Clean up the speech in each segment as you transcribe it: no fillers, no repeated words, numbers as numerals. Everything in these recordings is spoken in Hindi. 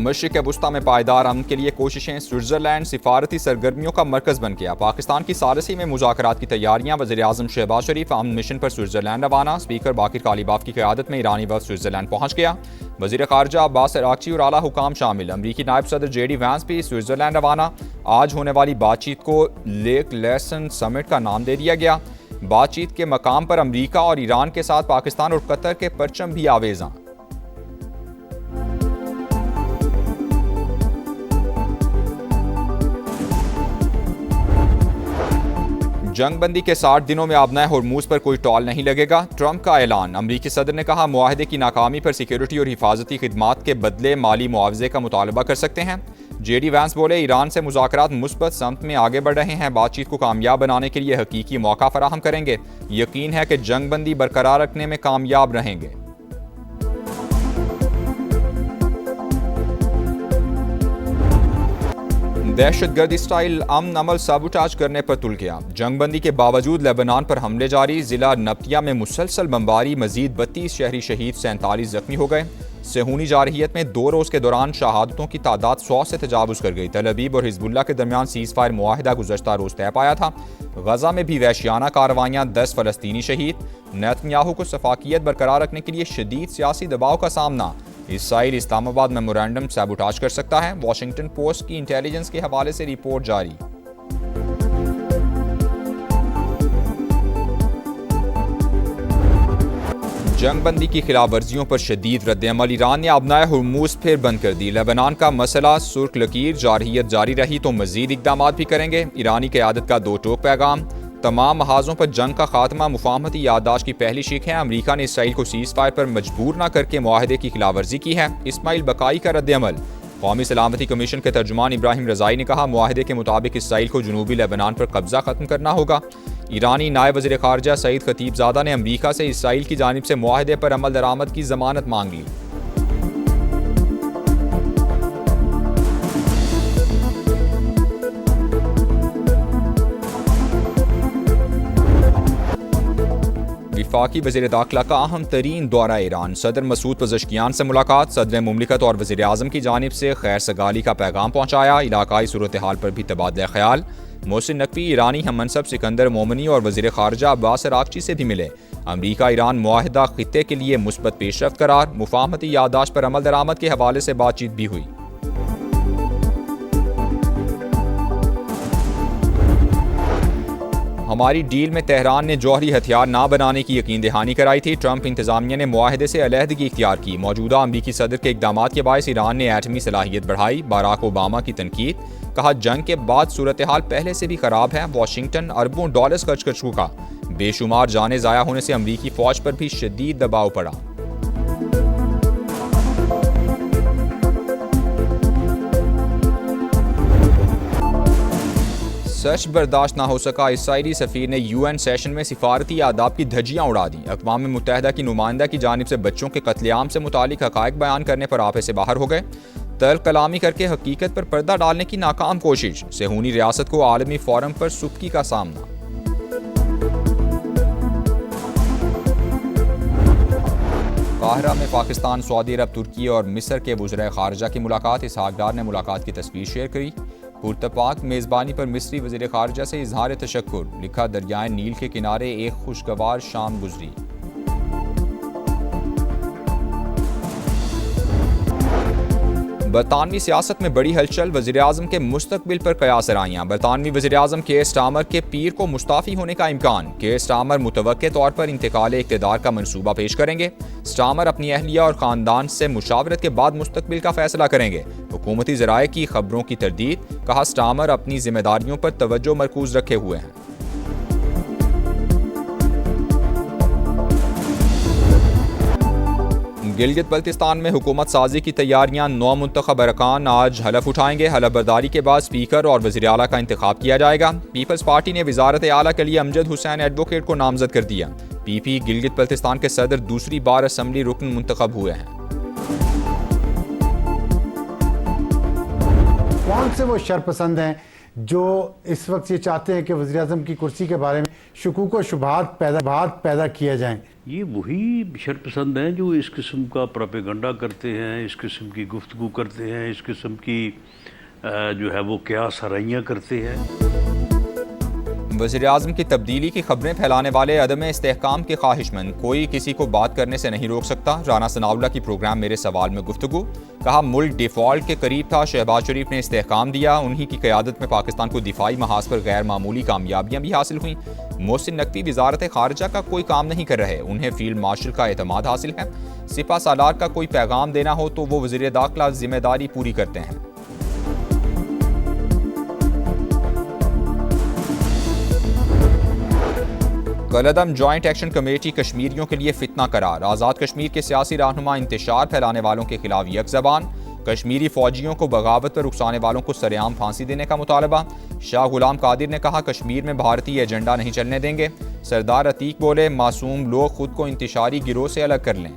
मशरिक़ वुस्ता में पायदार अमन के लिए कोशिशें, स्विट्ज़रलैंड सिफारती सरगर्मियों का मरकज़ बन गया। पाकिस्तान की सालसी में मुज़ाकरात की तैयारियां, वज़ीर-ए-आज़म शहबाज शरीफ अमन मिशन पर स्विट्ज़रलैंड रवाना। स्पीकर बाकिर कालीबाफ की क़यादत में ईरानी वफ़द स्विट्ज़रलैंड पहुँच गया। वज़ीर ख़ारजा अब्बास अराग़ची और आला हुकाम शामिल। अमरीकी नायब सदर JD वैंस भी स्विट्ज़रलैंड रवाना। आज होने वाली बातचीत को लेक लेसन समिट का नाम दे दिया गया। बातचीत के मकाम पर अमरीका और ईरान के साथ पाकिस्तान और कतर के परचम भी आवेज़ां। जंगबंदी के 60 दिनों में आबनाए होर्मुज पर कोई टॉल नहीं लगेगा, ट्रंप का ऐलान। अमरीकी सदर ने कहा, मुआहदे की नाकामी पर सिक्योरिटी और हिफाजती खिदमात के बदले माली मुआवजे का मुतालबा कर सकते हैं। JD वैंस बोले, ईरान से मुज़ाकरात मुस्बत समत में आगे बढ़ रहे हैं। बातचीत को कामयाब बनाने के लिए हकीकी मौका फराहम करेंगे। यकीन है कि जंगबंदी बरकरार रखने में कामयाब रहेंगे। दहशतगर्दी स्टाइल अमन अमल साबुटाज करने पर तुल गया। जंगबंदी के बावजूद लेबनान पर हमले जारी। जिला नब्तिया में मुसलसल बमबारी, मजीद 32 शहरी शहीद, 47 जख्मी हो गए। सेहूनी जारहियत में 2 रोज़ के दौरान शहादतों की तादाद 100 से तजावुज़ कर गई। तल अवीव और हिजबुल्लाह के दरमियान सीज़ फायर मुआहिदा गुज़श्ता रोज़ तय पाया था। गजा में भी वहशियाना कार्रवाइयाँ, 10 फ़लस्तीनी शहीद। नेतन्याहू को सफाकियत बरकरार रखने के लिए शदीद सियासी दबाव का सामना। इसराइल इस्लामाबाद मेमोरेंडम सैबोटाज कर सकता है। वॉशिंगटन पोस्ट की इंटेलिजेंस के हवाले से रिपोर्ट जारी। जंगबंदी की खिलाफ वर्जियों पर शदीद रद्द-ए-अमल। ईरान ने आबनाए हुर्मुज फिर बंद कर दी। लेबनान का मसला सुर्ख लकीर, जारहियत जारी रही तो मजीद इकदाम भी करेंगे। ईरानी क़यादत का 2 टोक पैगाम। तमाम महाजों पर जंग का खात्मा मुफाहमती याददाश्त की पहली शीख है। अमरीका ने इसराइल को सीज़ फायर पर मजबूर न करके मुआहदे की खिलाफ वर्जी की है। इस्माइल बकाई का रद्द-ए-अमल। कौमी सलामती कमीशन के तर्जुमान इब्राहिम रज़ाई ने कहा, मुआहदे के मुताबिक इसराइल को जनूबी लेबनान पर कब्जा खत्म करना होगा। ईरानी नायब वज़ीर ख़ारजा सईद खतीबज़ादा ने अमरीका से इसराइल की जानिब से मुआहदे पर अमल दरामद की ज़मानत मांग ली। वफाकी वज़ीर दाखिला का अहम तरीन दौरा ईरान। सदर मसूद पज़ेश्कियान से मुलाकात। सदर मुमलिकत और वज़ीर आज़म की जानिब से खैर सगाली का पैगाम पहुँचाया। इलाकाई सूरत हाल पर भी तबादला ख्याल। मोहसिन नकवी ईरानी हम मनसब सिकंदर मोमनी और वज़ीर ख़ारजा अब्बास अराग़ची से भी मिले। अमरीका ईरान मुआहिदा ख़ित्ते के लिए मुस्बत पेशरफ्त करार। मुफाहमती याददाश्त पर अमल दरामद के हवाले से बातचीत भी हुई। हमारी डील में तेहरान ने जौहरी हथियार ना बनाने की यकीन दहानी कराई थी। ट्रंप इंतजामिया ने मुआहदे से अलहदगी इख्तियार की। मौजूदा अमरीकी सदर के इकदामात के बायस ईरान ने एटमी सलाहियत बढ़ाई। बाराक ओबामा की तनकीद। कहा, जंग के बाद सूरत हाल पहले से भी खराब है। वाशिंगटन अरबों डॉलर्स खर्च कर चुका। बेशुमार जाने ज़ाया होने से अमरीकी फ़ौज पर भी शदीद दबाव पड़ा। सच बर्दाश्त ना हो सका। इसराइली सफ़ीर ने UN सेशन में सिफारती आदाब की धज्जियाँ उड़ा दी। अक़वाम मुत्तहिदा की नुमाइंदा की जानिब से बच्चों के कत्लेआम से मुतालिक हक़ाइक़ बयान करने पर आपे से बाहर हो गए। तल्ख़ कलामी करके हकीकत पर पर्दा डालने की नाकाम कोशिश। सेहूनी रियासत को आलमी फ़ोरम पर सुबकी का सामना। काहिरा में पाकिस्तान, सऊदी अरब, तुर्की और मिस्र के वज़ीर ख़ारजा की मुलाकात। इसहाक़ डार ने मुलाकात की तस्वीर शेयर करी। पुरतपाक मेज़बानी पर मिस्री वज़ीर ख़ारजा से इज़हार तशक्कुर। लिखा, दरियाए नील के किनारे एक खुशगवार शाम गुजरी। बरतानवी सियासत में बड़ी हलचल। वज़ीर आज़म के मुस्तकबिल पर कयास राइयाँ। बरतानवी वज़ीर आज़म केयर स्टार्मर के पीर को मुस्ताफ़ी होने का इम्कान। केयर स्टार्मर मुतवक्के तौर पर इंतकाल इक़्तिदार का मनसूबा पेश करेंगे। स्टार्मर अपनी अहलिया और ख़ानदान से मुशावरत के बाद मुस्तकबिल का फैसला करेंगे। हुकूमती ज़राए की खबरों की तरदीद। कहा, स्टार्मर अपनी जिम्मेदारियों पर तवज्जो मरकूज़ रखे हुए हैं। गिलगित बल्तिस्तान में हुकूमत साजी की तैयारियां। 9 मुंतखब अरकान आज हलफ उठाएंगे। हलफ बर्दारी के बाद स्पीकर और वज़ीर आला का इंतखाब किया जाएगा। पीपल्स पार्टी ने वज़ारत आला के लिए अमजद हुसैन एडवोकेट को नामजद कर दिया। PP गिलगित बल्तिस्तान के सदर दूसरी बार असम्बली रुकन मुंतखब हुए हैं। कौन से वो शरपसंद हैं जो इस वक्त ये चाहते हैं कि वज़ीर आज़म की कुर्सी के बारे में शुकूक व शुबहात पैदा किए जाएं? ये वही शरपसंद हैं जो इस किस्म का प्रोपेगंडा करते हैं, इस किस्म की गुफ्तगू करते हैं, इस किस्म की जो है वो क्या सराइयाँ करते हैं। वज़ीर-ए-आज़म की तब्दीली की खबरें फैलाने वाले अदम इस्तेहकाम के ख्वाहिशमंद कोई किसी को बात करने से नहीं रोक सकता। राना सनाउल्लाह की प्रोग्राम मेरे सवाल में गुफ्तगू। कहा मुल्क डिफ़ॉल्ट के करीब था, शहबाज शरीफ ने इस्तेहकाम दिया। उन्हीं की क़यादत में पाकिस्तान को दिफाई महाज पर गैर मामूली कामयाबियाँ भी हासिल हुई। मोहसिन नकवी वज़ारत ख़ारिजा का कोई काम नहीं कर रहे, उन्हें फील्ड मार्शल का एतमाद हासिल है। सिपा सालार का कोई पैगाम देना हो तो वो वज़ीर दाखिला जिम्मेदारी पूरी करते हैं। कलअदम जॉइंट एक्शन कमेटी कश्मीरियों के लिए फितना करार। आज़ाद कश्मीर के सियासी रहनुमा इंतशार फैलाने वालों के खिलाफ यकज़बान। कश्मीरी फौजियों को बगावत पर उकसाने वालों को सरेआम फांसी देने का मुतालबा। शाह गुलाम कादिर ने कहा कश्मीर में भारतीय एजेंडा नहीं चलने देंगे। सरदार अतीक बोले मासूम लोग खुद को इंतशारी गिरोह से अलग कर लें।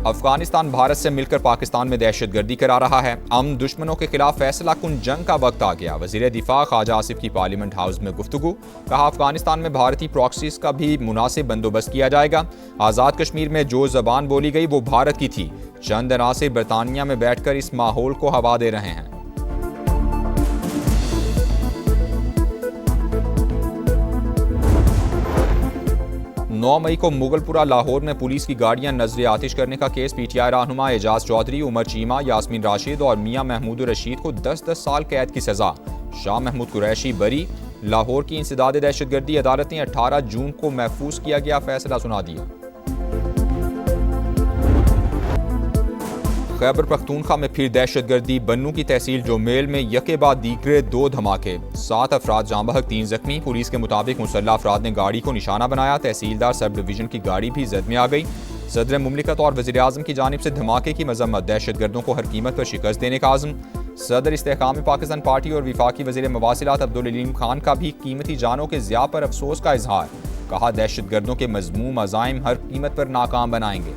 अफगानिस्तान भारत से मिलकर पाकिस्तान में दहशतगर्दी करा रहा है। अमन दुश्मनों के खिलाफ फैसला कुन जंग का वक्त आ गया। वज़ीर दिफा ख्वाजा आसिफ की पार्लियामेंट हाउस में गुफ्तगू। कहा अफगानिस्तान में भारतीय प्रॉक्सीज का भी मुनासिब बंदोबस्त किया जाएगा। आज़ाद कश्मीर में जो ज़बान बोली गई वो भारत की थी। चंद अनासिर बरतानिया में बैठकर इस माहौल को हवा दे रहे हैं। नौ मई को मुगलपुरा लाहौर में पुलिस की गाड़ियां नजर आतिश करने का केस। पीटीआई रहनुमा एजाज चौधरी, उमर चीमा, यास्मीन राशिद और मियां महमूद रशीद को 10-10 साल कैद की सजा। शाह महमूद कुरैशी बरी। लाहौर की इंसदाद दहशतगर्दी अदालत ने 18 जून को महफूज किया गया फैसला सुना दिया। खैबर पख्तूनख्वा में फिर दहशतगर्दी। बन्नू की तहसील जोमेल में यके बाद दीगरे 2 धमाके। 7 अफराद जाँ बहक, 3 जख्मी। पुलिस के मुताबिक मुसल्लह अफराद ने गाड़ी को निशाना बनाया। तहसीलदार सब डिवीजन की गाड़ी भी जद में आ गई। सदर मुमलिकत और वज़ीर-ए-आज़म की जानिब से धमाके की मजम्मत। दहशतगर्दों को हर कीमत पर शिकस्त देने का आज़म। सदर इस्तेहकाम पाकिस्तान पार्टी और विफाकी वज़ीर मवासिलात अब्दुल अलीम खान का भी कीमती जानों के ज़िया पर अफसोस का इजहार। कहा दहशतगर्दों के मज़मूम अज़ाइम हर कीमत पर नाकाम बनाएंगे।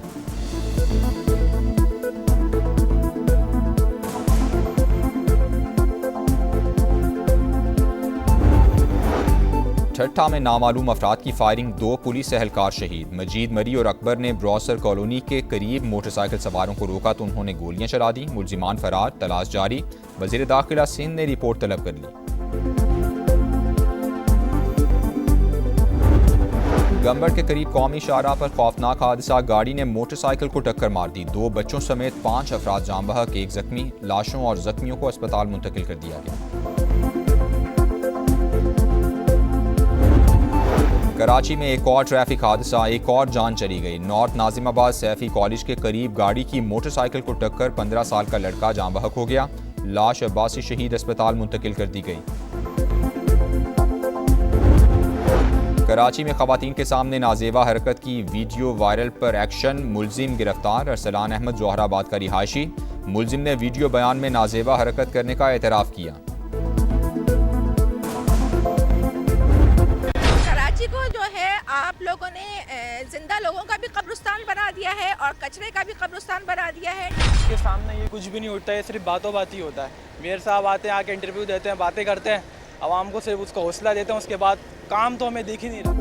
ठट्ठा में नामालूम अफराद की फायरिंग, 2 पुलिस एहलकार शहीद। मजीद मरी और अकबर ने ब्रॉसर कॉलोनी के करीब मोटरसाइकिल सवारों को रोका तो उन्होंने गोलियां चला दी। मुलजिमान फरार, तलाश जारी। वजीर दाखिला सिंध ने रिपोर्ट तलब कर ली। गंबड़ के करीब कौमी शाहराह पर खौफनाक हादसा। गाड़ी ने मोटरसाइकिल को टक्कर मार दी। 2 बच्चों समेत 5 अफराद जाँ बहक, 1 जख्मी। लाशों और जख्मियों को अस्पताल मुंतकिल कर दिया गया। कराची में एक और ट्रैफिक हादसा, एक और जान चली गई। नॉर्थ नाजिमाबाद सैफी कॉलेज के करीब गाड़ी की मोटरसाइकिल को टक्कर 15 साल का लड़का जाँ बहक हो गया। लाश अब्बासी शहीद अस्पताल मुंतकिल कर दी गई। कराची में खवातीन के सामने नाजेबा हरकत की वीडियो वायरल पर एक्शन। मुलजिम गिरफ्तार। अरसलान अहमद जोहराबाद का रिहायशी। मुलजिम ने वीडियो बयान में नाजेबा हरकत करने का एतराफ़ किया। को जो है आप लोगों ने जिंदा लोगों का भी कब्रिस्तान बना दिया है और कचरे का भी कब्रिस्तान बना दिया है। इसके सामने ये कुछ भी नहीं उठता है, सिर्फ बातों बात ही होता है। मेयर साहब आते हैं, आके इंटरव्यू देते हैं, बातें करते हैं, आवाम को सिर्फ उसका हौसला देते हैं, उसके बाद काम तो हमें दिख ही नहीं रहा।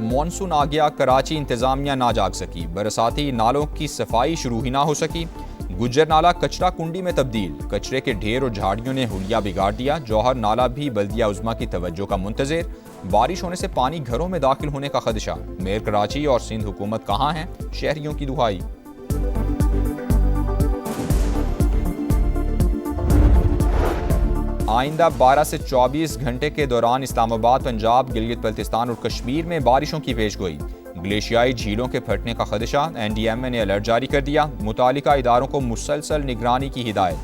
मॉनसून आ गया, कराची इंतजामिया ना जाग सकी। बरसाती नालों की सफाई शुरू ही ना हो सकी। गुज्जर नाला कचरा कुंडी में तब्दील। कचरे के ढेर और झाड़ियों ने हुलिया बिगाड़ दिया। जौहर नाला भी बल्दिया उज़्मा की तवज्जो का मुंतज़िर। बारिश होने से पानी घरों में दाखिल होने का खदशा। मेयर कराची और सिंध हुकूमत कहाँ हैं, शहरियों की दुहाई। आइंदा 12 से 24 घंटे के दौरान इस्लामाबाद, पंजाब, गिलगित बल्तिस्तान और कश्मीर में बारिशों की पेशगोई। ग्लेशियाई झीलों के फटने का खदशा। NDMA ने अलर्ट जारी कर दिया। मुतालिका इदारों को मुसलसल निगरानी की हिदायत।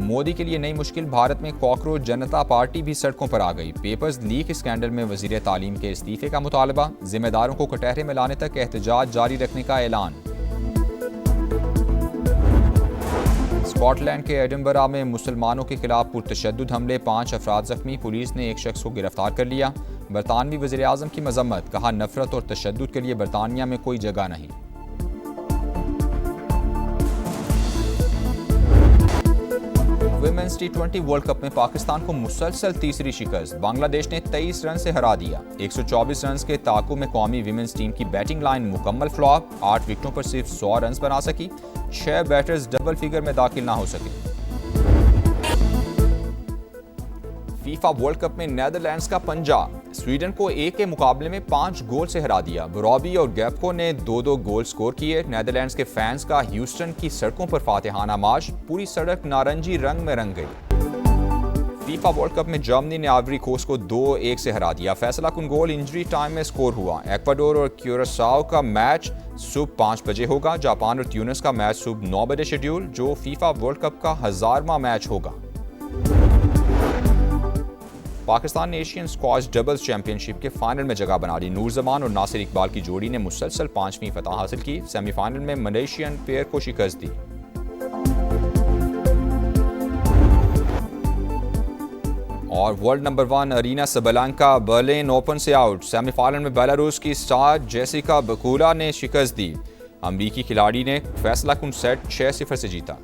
मोदी के लिए नई मुश्किल। भारत में कॉकरोच जनता पार्टी भी सड़कों पर आ गई। पेपर्स लीक स्कैंडल में वजीर तालीम के इस्तीफे का मुतालबा। जिम्मेदारों को कटहरे में लाने तक एहतजाज जारी रखने का ऐलान। स्कॉटलैंड के एडिनबरा में मुसलमानों के खिलाफ पुरतशद्दुद हमले, 5 अफराद जख्मी। पुलिस ने एक शख्स को गिरफ्तार कर लिया। बरतानवी वज़ीर आज़म की मजम्मत। कहा नफरत और तशद्दुद के लिए बरतानिया में कोई जगह नहीं। वुमेन्स T20 वर्ल्ड कप में पाकिस्तान को मुसलसल तीसरी शिकस्त। बांग्लादेश ने 23 रन से हरा दिया। 124 रन के ताकू में कौमी विमेंस टीम की बैटिंग लाइन मुकम्मल फ्लॉप। 8 विकेटों पर सिर्फ 100 रन बना सकी। 6 बैटर्स डबल फिगर में दाखिल ना हो सके। फीफा वर्ल्ड कप में नीदरलैंड्स का पंजा स्वीडन को 1 के मुकाबले में 5 गोल से हरा दिया। रॉबी और गैप्को ने 2-2 गोल स्कोर किए। नीदरलैंड्स के फैंस का ह्यूस्टन की सड़कों पर फातिहाना मार्च। पूरी सड़क नारंगी रंग में रंग गई। फीफा वर्ल्ड कप में जर्मनी ने आइवरी कोस्ट को 2-1 से हरा दिया। फैसला कुन गोल इंजरी टाइम में स्कोर हुआ। एक्वाडोर और क्यूरासाओ का मैच सुबह 5 बजे होगा। जापान और ट्यूनिस का मैच सुबह 9 बजे शेड्यूल, जो फीफा वर्ल्ड कप का 1000वां मैच होगा। पाकिस्तान ने एशियन स्क्वाश डबल्स चैंपियनशिप के फाइनल में जगह बना ली। नूर जमान और नासिर इकबाल की जोड़ी ने मुसलसल 5वीं फतह हासिल की। सेमीफाइनल में मलेशियन पेयर को शिकस्त दी। और world number 1 Aryna Sabalenka Berlin Open से आउट। सेमीफाइनल में बेलारूस की स्टार जेसिका बकुला ने शिकस्त दी। अमरीकी खिलाड़ी ने फैसला कुन सेट 6-0 से जीता।